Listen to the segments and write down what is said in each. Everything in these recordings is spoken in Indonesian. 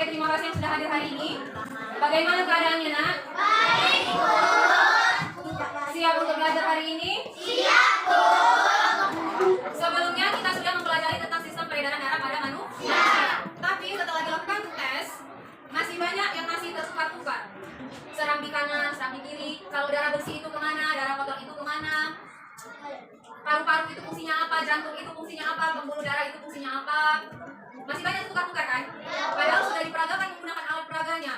terima kasih yang sudah hadir hari ini. Bagaimana keadaannya, Nak? Baik, Bu. Siap untuk belajar hari ini? Siap, Bu. Sebelumnya kita sudah mempelajari tentang sistem peredaran darah pada manusia. Tapi setelah dilakukan tes, masih banyak yang masih tertukar-tukar. Serambi kanan, serambi kiri. Kalau darah bersih itu kemana, darah kotor itu kemana? Paru-paru itu fungsinya apa, jantung itu fungsinya apa, pembuluh darah itu fungsinya apa? Masih banyak tukar-tukar kan? Padahal sudah diperagakan menggunakan alat peraganya.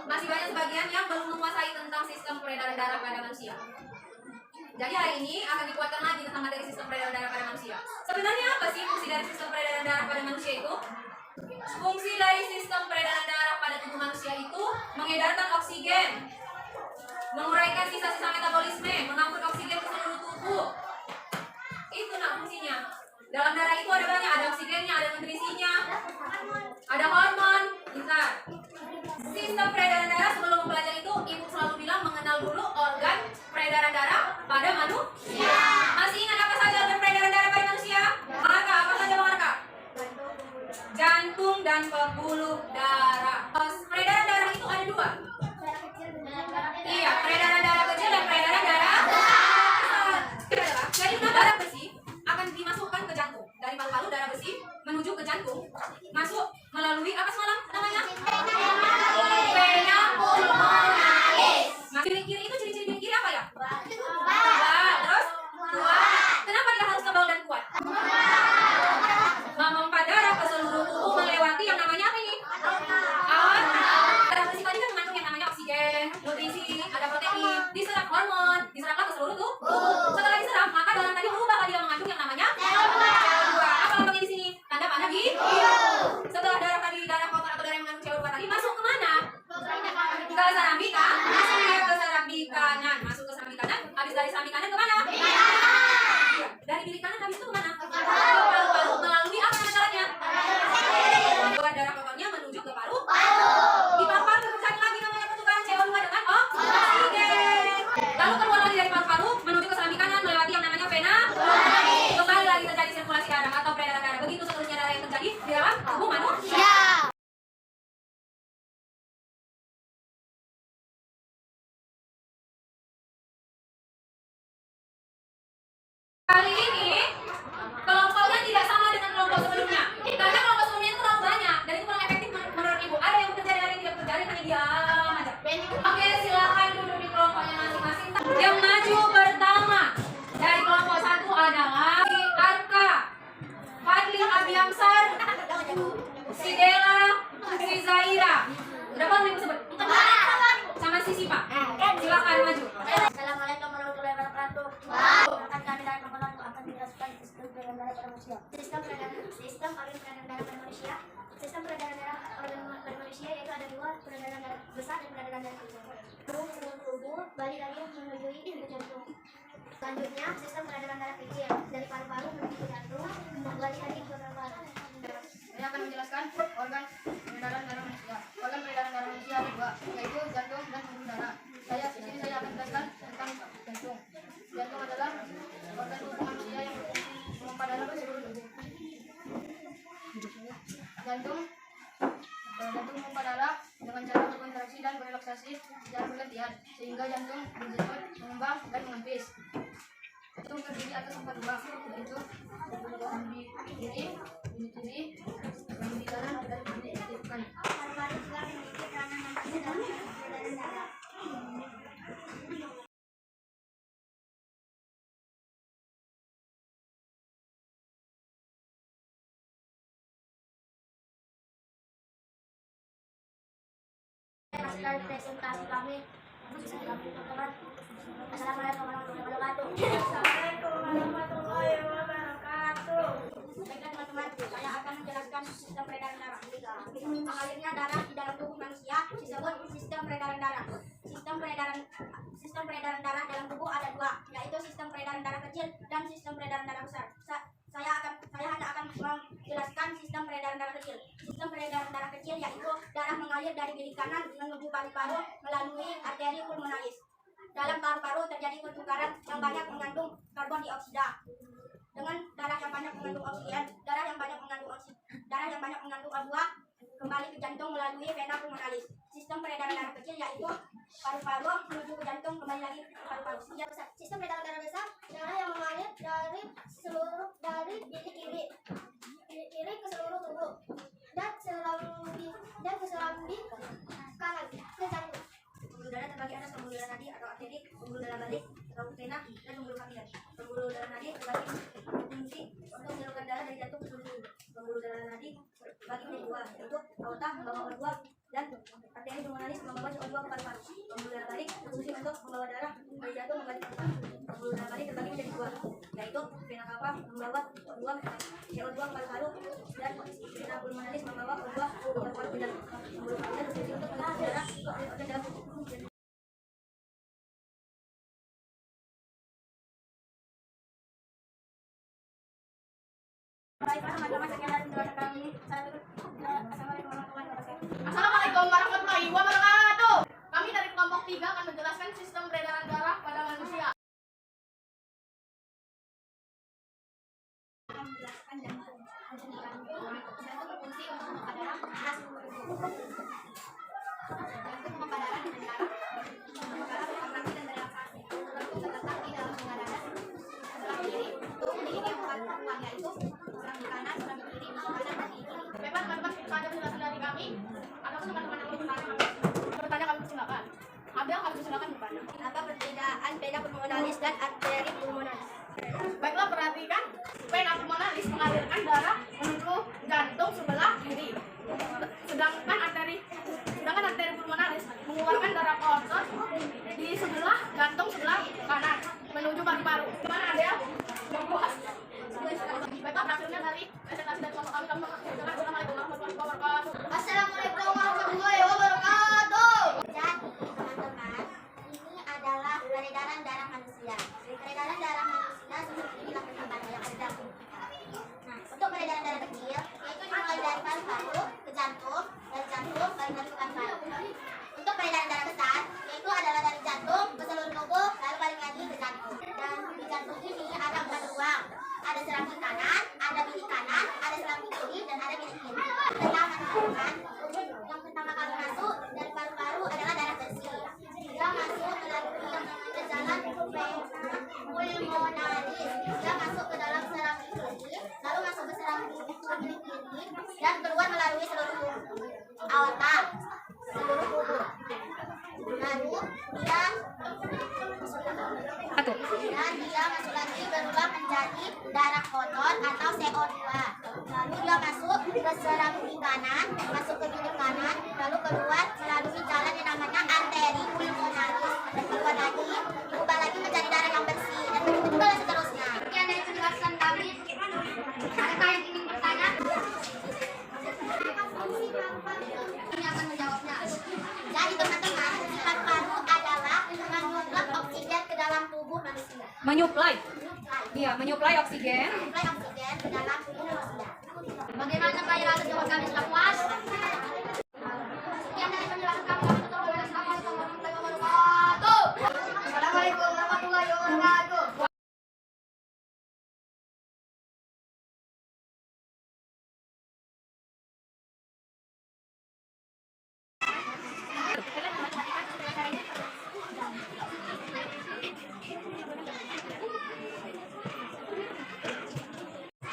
Masih banyak sebagian yang belum menguasai tentang sistem peredaran darah pada manusia. Jadi hari ini akan dikuatkan lagi tentang materi sistem peredaran darah pada manusia. Sebenarnya apa sih fungsi dari sistem peredaran darah pada manusia itu? Fungsi dari sistem peredaran darah pada tubuh manusia itu mengedarkan oksigen, menguraikan sisa-sisa metabolisme, mengangkut oksigen ke seluruh tubuh. Itu nak fungsinya. Dalam darah itu ada banyak, ada oksigennya, ada nutrisinya, ada hormon. Bentar. Sistem peredaran darah sebelum mempelajari itu, ibu selalu bilang mengenal dulu organ peredaran darah pada manusia. Masih ingat apa saja organ peredaran darah pada manusia? Marka, apa saja Marka? Jantung dan pembuluh darah. Peredaran darah itu ada dua. Iya, peredaran darah kecil dan peredaran darah besar. Jadi darah bersih akan dimasukkan ke jantung. Dari paru-paru darah bersih menuju ke jantung, masuk melalui apa semalam namanya? Vena pulmonalis. Nah, ciri-ciri itu ciri-ciri kiri apa ya? Tebal, terus kuat. Kenapa dia harus tebal dan kuat? Memompa darah ke seluruh tubuh melewati yang namanya apa ini? Aorta. Darah bersih tadi kan mengandung yang namanya oksigen, nutrisi, ada protein, diserap hormon, diseraplah ke seluruh tubuh. Setelah diserap, maka darah tadi berubah dia mengandung yang namanya CO2. Apa lambangnya di sini? Tanda panah biru. Setelah darah tadi, darah kotor atau darah yang mengandung CO2 tadi masuk kemana? Ke serambi kanan. Ke serambi kanan. Masuk ke serambi kanan. Habis dari serambi kanan kemana? Dari bilik kanan habis itu kemana? Ke paru-paru. Melalui apa nama jalannya? Buat darah kotornya menuju ke paru. Di paru-paru terjadi lagi namanya pertukaran CO2 dengan oksigen. Lalu keluar lagi dari paru-paru menuju ke serambi kanan melewati yang namanya vena. Kembali lagi terjadi sirkulasi darah atau peredaran darah. Begitu seterusnya darah yang terjadi di dalam tubuh manusia. Kali ini kelompoknya tidak sama dengan kelompok sebelumnya. Karena kelompok sebelumnya itu terlalu banyak dan itu kurang efektif menurut ibu. Ada yang bekerja, ada yang tidak bekerja, hanya diam aja. Oke, silakan duduk di kelompoknya masing-masing. Yang maju pertama dari kelompok satu adalah si Arka, Fadli Abiamsar, si Dela, si Zaira. Berapa orang ibu sebut? Sama si Sipa. Silakan maju. Assalamualaikum warahmatullahi wabarakatuh. Akan kami akan menjelaskan sistem peredaran darah pada manusia. Sistem organ peredaran darah pada manusia. Sistem peredaran darah pada manusia yaitu ada dua, peredaran darah besar dan peredaran darah kecil. Seluruh tubuh balik lagi menuju ke jantung. Selanjutnya sistem peredaran darah kecil dari paru-paru menuju ke jantung, balik lagi ke paru-paru. Saya akan menjelaskan organ peredaran darah manusia. Organ peredaran darah manusia ada dua, yaitu jantung dan pembuluh darah. Di sini saya akan menjelaskan tentang jantung. Jantung adalah organ tubuh manusia yang berfungsi memompa darah ke seluruh tubuh. Jantung memompa darah dengan cara berkontraksi dan berelaksasi secara bergantian, sehingga jantung berdenyut, mengembang dan mengempis. Jantung terdiri atas 4 lubang, yaitu serambi kiri, serambi kanan, dan serambi kanan. Paru-paru juga memiliki peranan yang penting dalam peredaran darah. Dari presentasi kami, Assalamualaikum warahmatullahi wabarakatuh. Assalamualaikum warahmatullahi wabarakatuh. Baiklah teman-teman, saya akan menjelaskan sistem peredaran darah. Mengalirnya darah di dalam tubuh manusia disebut sistem peredaran darah. Sistem peredaran darah dalam tubuh ada dua, yaitu sistem peredaran darah kecil dan sistem peredaran darah besar. Saya hanya akan menjelaskan sistem peredaran darah kecil. Sistem peredaran darah kecil yaitu darah mengalir dari bilik kanan menuju paru-paru melalui arteri pulmonalis. Dalam paru-paru terjadi pertukaran yang banyak mengandung karbon dioksida dengan darah yang banyak mengandung oksigen, darah yang banyak mengandung O2 kembali ke melalui vena pulmonalis. Sistem peredaran darah kecil yaitu paru-paru menuju ke jantung kembali lagi ke paru-paru. Sistem peredaran darah besar darah yang mengalir dari bilik kiri ke seluruh tubuh dan ke serambi kanan ke jantung. Pembuluh darah terbagi atas pembuluh darah nadi atau arteri, pembuluh darah balik atau vena, dan pembuluh kapilyer. Pembuluh darah nadi terbagi fungsi untuk menyalurkan darah dari jantung ke seluruh tubuh. Pembuluh darah nadi terbagi menjadi dua, yaitu aorta membawa O2 dan arteri pulmonalis membawa CO2 ke paru-paru. Pembuluh darah balik berfungsi untuk membawa darah dari jantung kembali ke paru-paru. Pembuluh darah balik terbagi menjadi dua, yaitu vena cava membawa O2 CO2 ke paru-paru dan vena pulmonalis membawa O2 ke paru-paru dan pembuluh kapilyer berfungsi untuk mengalir darah dari organ dalam tubuh. Assalamualaikum warahmatullahi wabarakatuh. Kami dari kelompok 3 akan menjelaskan sistem peredaran darah pada manusia. Menjelaskan jantung. Jantung berfungsi untuk memompa darah ke seluruh tubuh. Jantung memompa darah dengan darah kontraksi dan relaksasi. Jantung terletak di dalam rongga dada sebelah kiri. Untuk mengiringi empat ruang yaitu serambi kanan, serambi kiri, ujung kanan, dan kiri. Bebas teman-teman, kita ada penjelasan dari kami. Adapun teman-teman yang bertanya kami persilakan. Abel, kami persilakan bertanya. Apa perbedaan vena pulmonalis dan arteri pulmonalis? Baiklah, perhatikan. Vena pulmonalis mengalirkan darah menuju jantung sebelah kiri. Sedangkan arteri pulmonalis mengeluarkan darah kotor di sebelah jantung sebelah kanan menuju paru-paru. Gimana Adel? Yang puas? Baiklah, hasilnya dari presentasi dari kelompok kami. Assalamualaikum warahmatullahi wabarakatuh. Assalamualaikum warahmatullahi wabarakatuh. Jadi teman-teman, ini adalah peredaran darah manusia. Peredaran darah manusia seperti inilah kehidupannya yang ada dalam tubuh kita. Nah, untuk peredaran darah kecil, yaitu dimulai dari paru-paru ke jantung, dari jantung balik lagi ke paru-paru. Untuk peredaran darah besar, yaitu adalah dari jantung ke seluruh tubuh, lalu balik lagi ke jantung. Dan di jantung ini ada 4 ruang. Ada serambi kanan, ada bilik kanan, ada serambi kiri, dan ada bilik kiri. Pertama teman-teman, yang pertama kali masuk dari paru-paru adalah darah bersih. Dia masuk melalui yang namanya jalan pulmonalis. Dia masuk ke dalam serambi kiri, lalu masuk ke serambi kiri, dan keluar melalui seluruh aorta, seluruh tubuh. Lalu dia masuk lagi berubah menjadi darah kotor atau CO2. Lalu dia masuk ke serambi kanan, masuk ke bilik kanan, lalu keluar melalui jalan yang namanya arteri pulmonalis, dan keluar lagi berubah lagi menjadi darah yang bersih, dan begitu juga seterusnya. Sekian dari penjelasan kami. Adakah yang ingin bertanya? Ini akan menjawabnya. Jadi teman-teman, paru-paru adalah menyuplai oksigen ke dalam tubuh manusia. Menyuplai. Iya, menyuplai oksigen. Menyuplai oksigen ke dalam tubuh manusia. Bagaimana penjelasan jawab kami sudah puas? Sekian dari penjelasan kami. Assalamualaikum warahmatullahi Wabarakatuh. Assalamualaikum warahmatullahi wabarakatuh.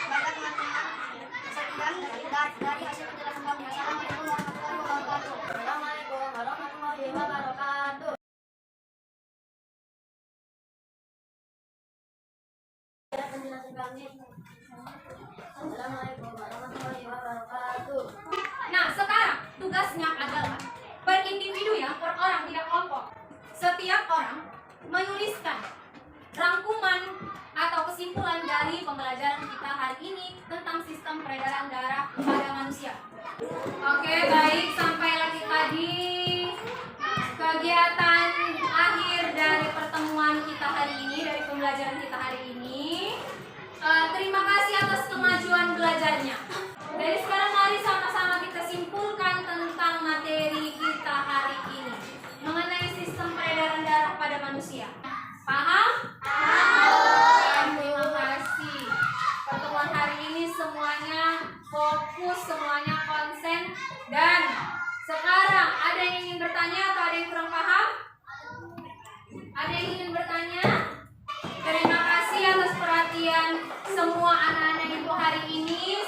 Baiklah teman-teman, sekian dari hasil penjelasan kami. Assalamualaikum warahmatullahi wabarakatuh. Assalamualaikum warahmatullahi wabarakatuh. Penjelasan kami. Assalamualaikum warahmatullahi wabarakatuh. Nah, sekarang tugasnya adalah per individu ya, per orang, tidak kelompok. Setiap orang menuliskan rangkuman atau kesimpulan dari pembelajaran kita hari ini tentang sistem peredaran darah pada manusia. Oke, baik, sampai lagi tadi kegiatan akhir dari pertemuan kita hari ini, dari pembelajaran kita hari ini. Terima kasih atas kemajuan belajarnya. Dari sekarang mari sama-sama kita simpulkan tentang materi kita hari ini mengenai sistem peredaran darah pada manusia. Paham? Terima kasih. Pertemuan hari ini semuanya fokus, semuanya konsen, dan seperti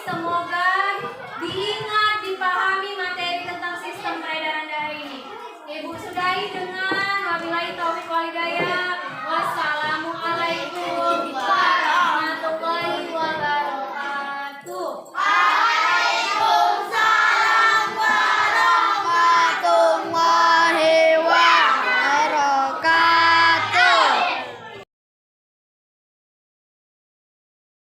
semoga diingat, dipahami materi tentang sistem peredaran darah ini. Ibu sudahi dengan wabillahi taufiq wal hidayah.